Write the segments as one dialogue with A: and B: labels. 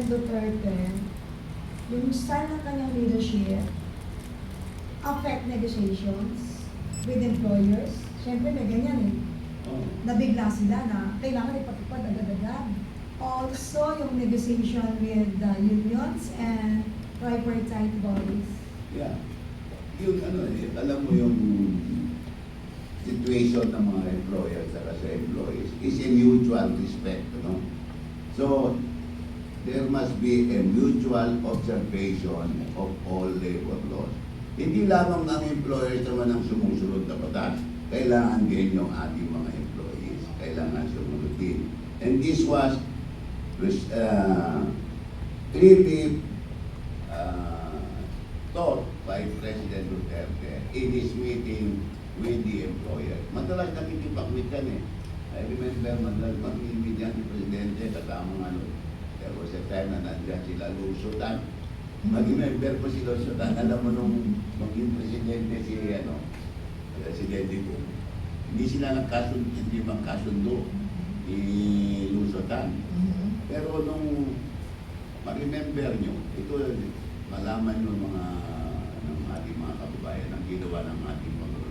A: President Duterte, yung style ng kanyang leadership, affect negotiations with employers. Siyempre may ganyan eh. Nabigla sila na kailangan ipatupad agad-agad. Also, yung negotiation with the unions and tripartite bodies.
B: Yeah. Yung alam mo yung situation ng mga employers at sa employees is a mutual respect, no? So, there must be a mutual observation of all labor laws. Hindi lamang ng employers naman ang sumusunod na batas. Kailangan din yung ating mga employees. Kailangan sumunod din. And this was clearly taught by President Duterte in his meeting with the employer. Madalas nakikipag-meet yan eh. I remember, madalas mag-meet yan si Presidente, katamang there was a time na nandiyan sila Lusutan. Mag-remember ko si Lusutan, alam mo nung maging Presidente si Presidente ko. Hindi sila magkasundo ni Lusutan. Pero nung mag-remember nyo, ito malaman nyo ng ating mga kababayan ang ginawa ng ating Pangulo.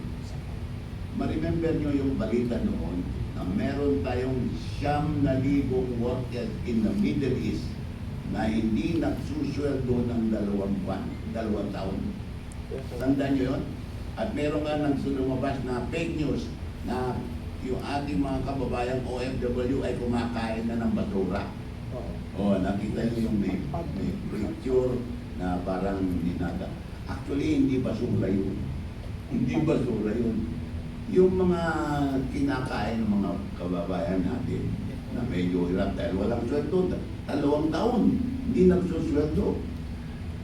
B: Ma-remember nyo yung balita noon na meron tayong 9,000 workers in the Middle East na hindi nagsusweldo ng 2 taon. Tandaan nyo yun? At meron nga nang lumabas na fake news na yung ating mga kababayang OFW ay kumakain na ng basura. Nakita nyo yung may picture na parang dinada. Actually, hindi basura yun. Hindi basura yun. Yung mga kinakain ng mga kababayan natin na medyo hirap dahil walang sweldo, 2 taon, hindi nagsusweldo.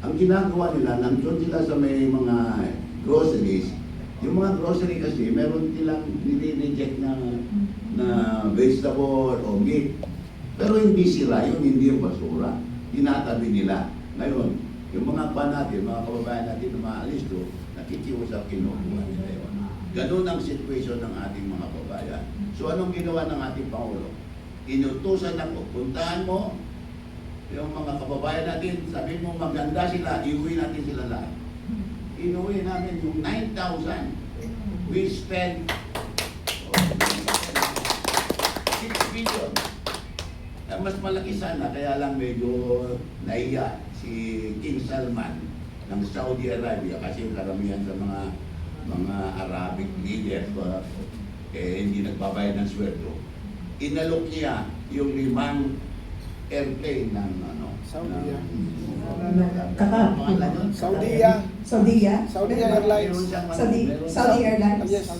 B: Ang ginagawa nila, nandun sila sa may mga groceries. Yung mga grocery kasi, meron silang nire-reject na vegetable o meat. Pero hindi sila yun, hindi yung basura. Tinatabi nila. Ngayon, yung mga natin, mga kababayan natin na maalis doon, nakikiusap, kinukuha nila yun. Ganun ang situation ng ating mga kababayan. So anong ginawa ng ating Pangulo? Inutusan ako, puntahan mo yung mga kababayan natin, sabi mo maganda sila, iuwi natin sila lahat. Inuwi namin yung 9,000. We spent 6 billion. Mas malaki sana, kaya lang medyo naiya si King Salman ng Saudi Arabia kasi yung karamihan sa mga Arabic leaders hindi nagbabayad ng sweldo. Inalok niya yung 5 airplane ng
C: Saudi Airlines.
A: Saudi Airlines.
C: Yes.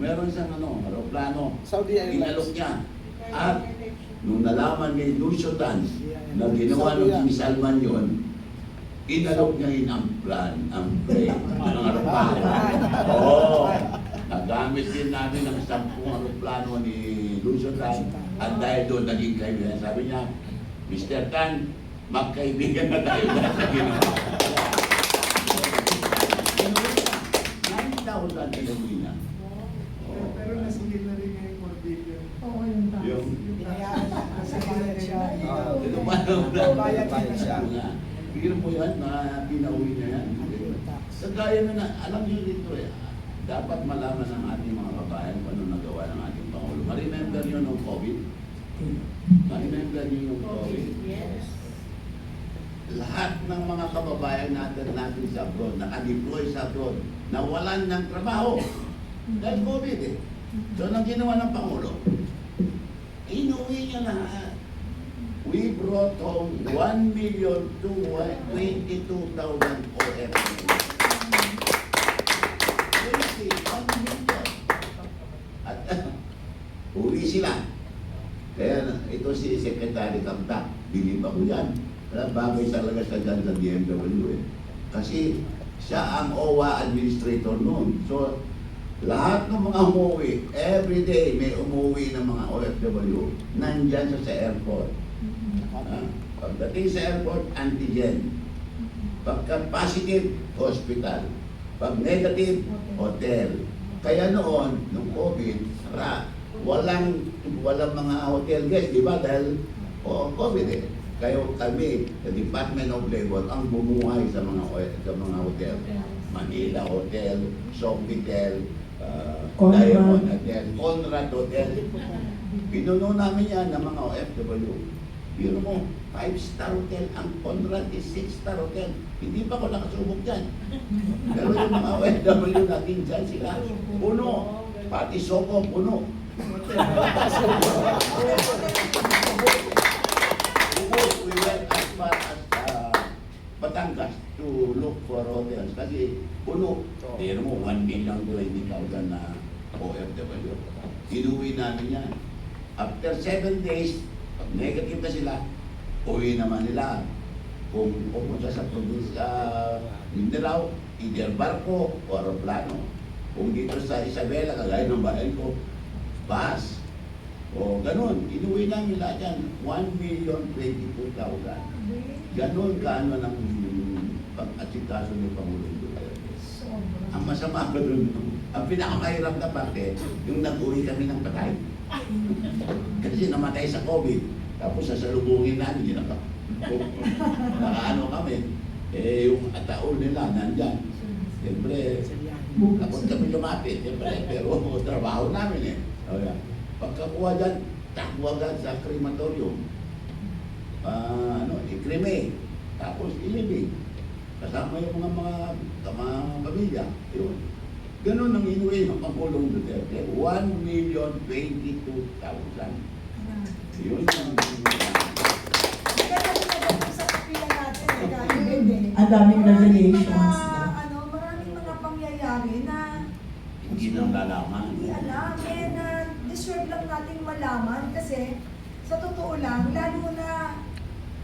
B: Meron siyang aeroplano.
C: Saudi Airlines.
B: Inalok niya. At nung nalaman ni Lusutan na ginawa ng King Salman yun, inalok niya yun ang plane, ang aeroplano. Nagamit din namin ang 10 aeroplano ni Lusutan at dahil doon naging kaibigan. Sabi niya, Mr. Tan, magkaibigan na tayo sa ginawa. 9,000 kilometer na.
D: Pero nasingil na rin ngayon 4 billion.
A: Oo, yung tax.
B: Yung
C: Bayad siya.
B: Bigyan mo yan na pinauwi na yan. Sa gaya na alam nyo dito dapat malaman ng ating mga kabayan kung ano nagawa ng ating Pangulo. Ma-remember nyo nung COVID? Ma-remember nyo yung COVID?
A: Yes.
B: Lahat ng mga kababayan natin sa abroad, naka-deploy sa abroad, nawalan ng trabaho. Dahil COVID eh. So, nang ginawa ng Pangulo, inuwi niya lahat. We brought home 1,222,000 OFW. At uwi sila. Kaya ito si Secretary Kamta, bilib ako yan. Kaya bagay talaga sa dyan sa DMW eh. Kasi siya ang OWA administrator noon. So, lahat ng mga umuwi, every day may umuwi ng mga OFW, nandyan sa airport. Pagdating sa airport, antigen. Pagka positive, hospital. Pag negative, hotel. Kaya noon, nung COVID, walang mga hotel guests, di ba? Dahil COVID eh. Kayo kami, the Department of Labor, ang bumuhay sa mga hotel. Manila Hotel, Sofitel,
E: Conrad.
B: Diamond Hotel, Conrad Hotel. Pinuno namin yan ng mga OFW. Yun mo, 5-star hotel. Ang Conrad is 6-star hotel. Hindi pa ako nakasubok dyan. Pero yung mga OFW natin dyan sila, puno. Pati Soko, puno. We went as far as Batangas to look for hotels kasi puno. Pero mo, 1,020,000 na OFW. Inuwi namin yan. After 7 days, pag negative na sila, uwi naman nila. Kung pupunta sa probinsya, Mindanao, either barko o aeroplano. Kung dito sa Isabela, kagaya ng bahay ko, bus. O ganun, inuwi namin lahat yan. 1,022,000. Ganun kaano ng pag-atsikaso ng Pangulong Duterte. Ang masama ko dun, ang pinakamahirap na parte, yung nag-uwi kami ng patay. Kasi namatay sa COVID. Tapos sasalubungin namin, yun nakaano kami. Yung taon nila, nandyan. Siyempre, tapos kami lumapit. Siyempre, pero trabaho namin pagkakuha dyan, takbo agad sa crematorium. Ikreme. Tapos ilibig. Kasama yung mga pamilya. Yun. Ganun ang inuwi ng Pangulong Duterte. 1,022,000. Yun ang
A: sa kapila natin, kahit
E: Ang daming revelations.
A: Maraming mga pangyayari na
B: hindi nang lalaman.
A: hindi alam. Deserve lang natin malaman kasi sa totoo lang, lalo na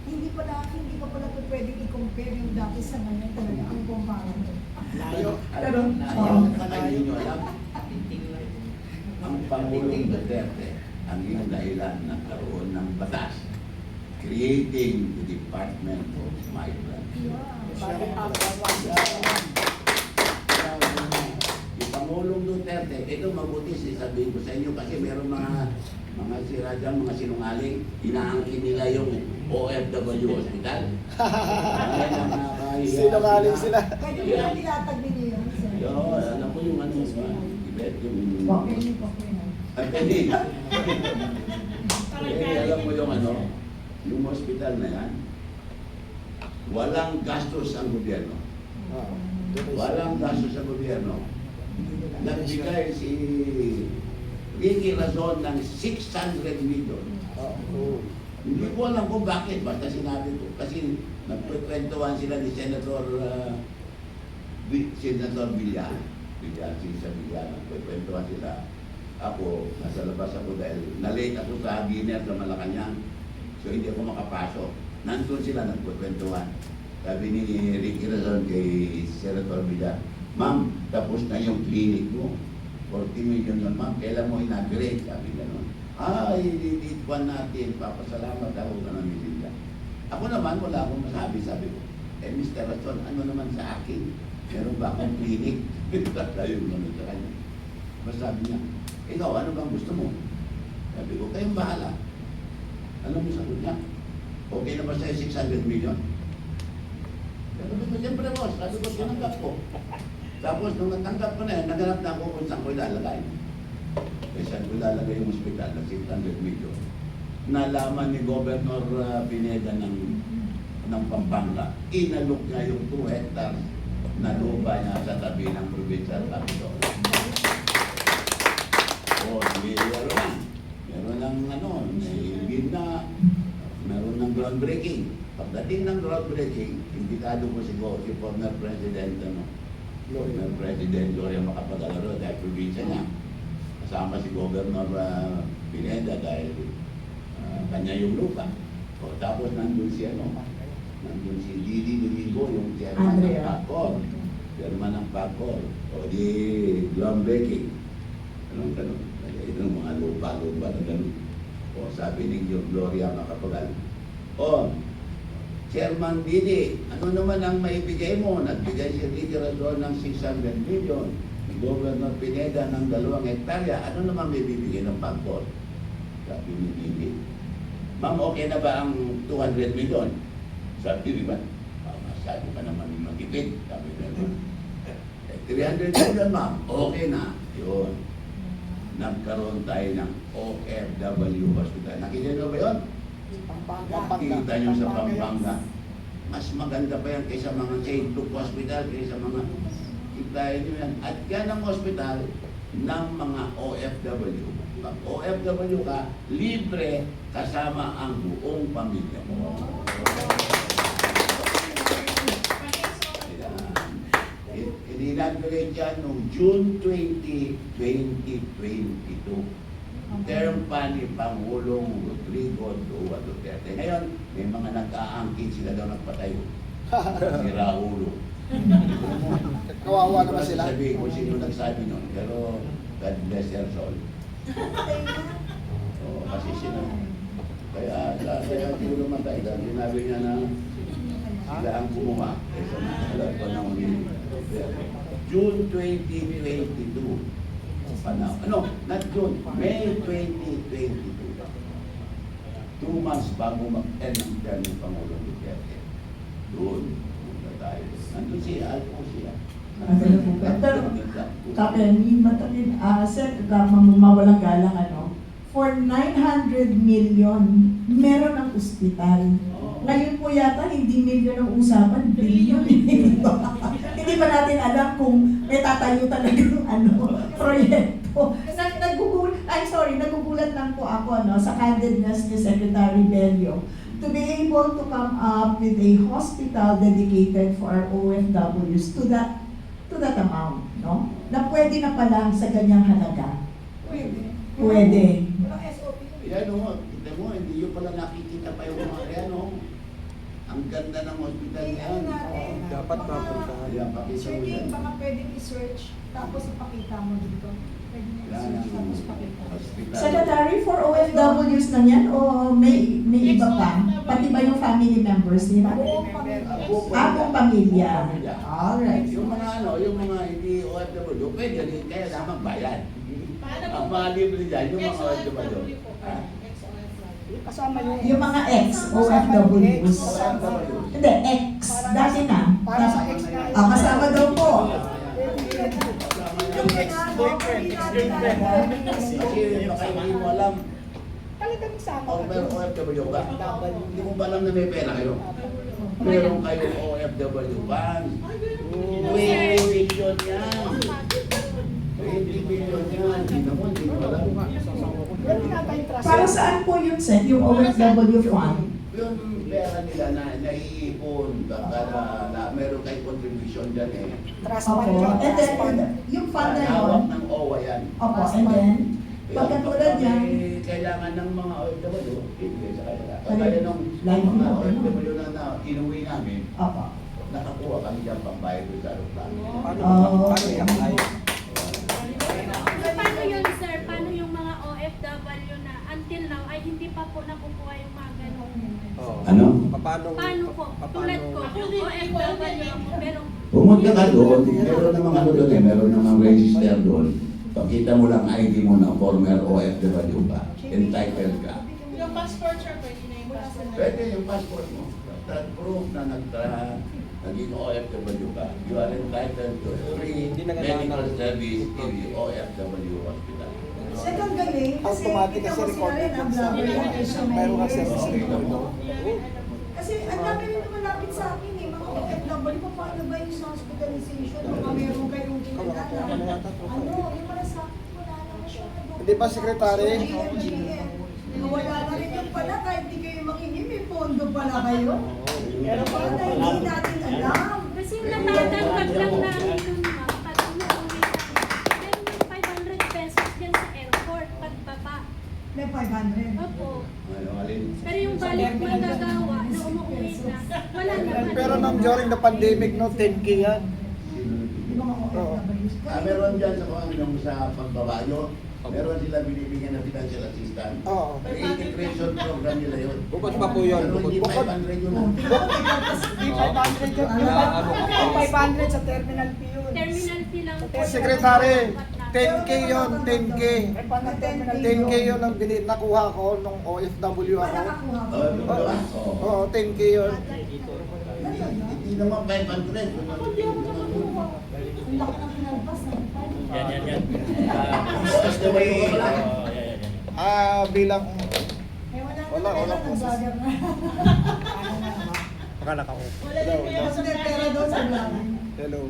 A: hindi pa pala ito pwedeng i-compare yung dati sa ngayon talaga ang comparison.
C: Layo.
E: Pero,
B: Hindi nyo alam. Ang Pangulong Duterte, ang iyong dahilan nagkaroon ng batas creating the Department of Migrants. Si Pangulong Duterte, ito mabuti sabihin ko sa inyo kasi meron mga sira dyan, mga sinungaling, inaangkin nila yung OFW Hospital.
C: Sinungaling sila.
A: Pwede mo lang tinatag ninyo yun, sir.
B: Yo, alam ko yung ano ba? Ibet yung...
A: Okay.
B: Alam mo yung ano, yung hospital na yan, walang gastos ang gobyerno. Walang gastos ang gobyerno. Nagbigay si Ricky Razon ng 600 million. Hindi ko alam kung bakit, basta sinabi ko. Kasi nagpapwentuhan sila ni Senator Villar. Nagpapwentuhan sila. Ako, nasa labas ako dahil na-late ako sa dinner sa Malacanang. So hindi ako makapasok. Nandun sila nagpapwentuhan. Sabi ni Ricky Razon kay Senator Villar, "Ma'am, tapos na yung clinic mo. 40 million yun, ma'am. Kailan mo inaugurate?" Sabi gano'n. Ililitwan natin. Papasalamat ako ka ng Milinda. Ako naman, wala akong masabi. Sabi ko, Mr. Razon, ano naman sa akin? Meron ba akong clinic? Tayo naman sa kanya. Mas sabi niya, ikaw, ano bang gusto mo? Sabi ko, kayong bahala. Ano mo sagot niya? Okay na ba sa'yo 600 million? Sabi ko, siyempre boss, sabi ko, tinanggap ko. Tapos nung natanggap ko na yan, naganap na ako kung saan ko ilalagay. Eh saan ko ilalagay yung hospital na 600 million. Nalaman ni Governor Pineda ng Pampanga, inalok niya yung 2 hectares na lupa niya sa tabi ng provincial capital. Meron ng gitna, meron ng groundbreaking. Pagdating ng groundbreaking, imbitado ko si former President, former President Gloria Macapagal-Arroyo dahil probinsya niya. Kasama si Governor Pineda dahil kanya yung lupa. Tapos nandun si Didi Domingo, yung chairman ng PACOR. Chairman ng PACOR. Di groundbreaking. Anong ganun? Ito ng mga lupa-lupa na ganun. Sabi ni Gloria Macapagal, Chairman Didi, ano naman ang maibigay mo? Nagbigay si Ricky Razon ng 600 million. Governor Pineda ng 2 hektarya. Ano naman may bibigay ng PACOR? Sabi ni Didi, "Ma'am, okay na ba ang 200 million. Sabi, di ba? Masyado ka naman magipid. Sabi ko naman. 300 million, ma'am. Okay na. Yun. Nagkaroon tayo ng OFW hospital. Nakita nyo ba yun? Nakita nyo sa Pampanga. Mas maganda pa yan kaysa mga St. Luke Hospital, kaysa mga kita nyo yan. At yan ang hospital ng mga OFW. Pag OFW ka, libre kasama ang buong pamilya mo. Inaugurate yan noong June 20, 2022. Term pa ni Pangulong Rodrigo Duterte. Ngayon, may mga nag-aangkin sila daw nagpatayo. Si Raulo.
C: Kawawa naman sila.
B: Sabi ko sino nagsabi nun, pero God bless their soul. Oo, kasi sino. Kaya siguro matay. Dahil sinabi niya na sila ang gumawa. Kaysa mga panahon ni June 2022. Ano, not June, May 2022. 2 months bago mag-end ang term ng Pangulong Duterte. Doon, punta tayo. Nandun si Alpo siya.
E: Kapelin, matalin, sir, mawalang galang, ano, for 900 million, meron ang ospital. Ngayon po yata, hindi million ang usapan, billion. Hindi pa natin alam kung may tatayo talagang proyekto. Nagugulat lang po ako sa candidness ni Secretary Bello to be able to come up with a hospital dedicated for our OFWs to that amount, no? Na pwede na pala sa ganyang halaga. Pwede.
A: Walang SOP.
B: Yan o, kita mo, hindi yun pala nakikita pa yung mga yan o. Ang ganda ng hospital yan.
C: Dapat mapuntahan.
B: Ayan, pakita mo
A: Sir
B: yan.
A: King, baka pwedeng i-search tapos ipakita mo dito. Pwede niya
B: Yan
A: i-search
B: ang
A: tapos ipakita.
B: hospital.
E: Secretary, for OFWs na yan o may iba pa? Pati ba yung family members nila?
A: Buong pamilya.
E: Buong pamilya. Alright.
B: Yung mga yung mga hindi OFW, pwede rin, kaya lamang bayan. Ang mga libre dyan, yung mga OFW. Ha?
C: Kasama yung
E: Yung mga ex-OFWs. Hindi, ex. Dati na.
C: Para sa ex na.
E: Kasama daw po.
C: Yung ex-boyfriend, ex-girlfriend.
B: Kasi baka hindi mo alam,
C: Talagang sama ka
B: former
C: doon.
B: OFW ka. Hindi mo ba alam na may pera kayo? Meron kayong OFW ban. 20 billion yan. 20 billion yan. Hindi mo alam.
C: Pero tinatay trust.
E: Para saan po yun, Seth? Yung OFW fund?
B: Yung pera nila na naiipon para na meron kayong contribution dyan eh.
C: Trust fund
E: Opo.
C: yun,
E: And
C: trust fund.
E: then, yung fund na yun,
B: Hawak ng OWA yan.
E: opo, and then, pagkatulad
B: Kaya
E: yan,
B: may kailangan ng mga OFW, ibigay sa kanila. Kaya nung
E: Like
B: mga
E: mo,
B: OFW na inuwi namin,
E: opo.
B: nakakuha kami dyan pambayad doon sa aeroplano.
C: Paano i-apply?
F: Paano yun, sir? Paano yung mga OFW na until now ay hindi pa po nakukuha yung mga ganong?
B: Ano?
C: Paano
F: Po? Tulad ko, OFW ako, pero
B: Pumunta ka doon, meron namang ano doon eh, meron namang register doon. Pakita mo lang ID mo na former OFW ka, entitled ka.
G: Yung passport, sir, pwede na yung passport.
B: Pwede yung passport mo. That proof na naging OFW ka. You are entitled to free
C: Hindi na
B: medical
C: kailangan.
B: service in the OFW hospital.
A: Second galing, kasi
C: Automatic
A: kita
C: kasi
A: mo sila
C: recorded
A: rin ang
C: sa
A: vlogger ng Asia
C: Meron ka
A: Mayors.
C: service record.
A: Kasi ang dami rin lumalapit sa akin eh, mga OFW, paano ba yung sa hospitalization? Mga meron kayong kinagala. Ano, yung para sa akin, wala naman siya.
C: Hindi ba, Secretary?
A: Wala na rin yung pala, kahit di kayo makinig, may pondo pala kayo. Pero parang hindi natin alam.
F: kasi natatangkad lang namin yung ma'am, pag umuwi na, meron ng 500 pesos yan sa airport, pagbaba.
A: May 500.
F: Opo.
B: Ano, alin?
F: Pero yung balik magagawa na umuwi na, wala naman.
C: Pero nung during the pandemic, no, 10K yan.
A: Yung mga OFWs.
B: Meron dyan sa kung ano sa pagbaba nyo, meron sila binibigyan ng financial assistance.
C: Oo.
B: Integration program nila yun.
C: Bukod pa po yun.
B: Pero hindi
C: Bukod.
B: 500 yun.
C: Hindi 500 yun. 500 sa terminal fee yun.
F: Terminal fee lang po.
C: Secretary.
F: yung dapat
C: 10K yun, 10K. 10K yun ang nakuha ko nung OFW
A: Wala
C: ako.
A: kakuha ko.
B: Oh, diba? Oo.
C: Oo, 10K yun.
B: Hindi naman 500.
A: Ang laki ng pinalpas.
H: Yan.
B: Basta may
C: Bilang
A: Eh,
C: Wala po.
A: nag-vlogger na.
C: akala ko.
G: Wala din kayo
A: Kasi may pera doon sa vlog.
C: Hello.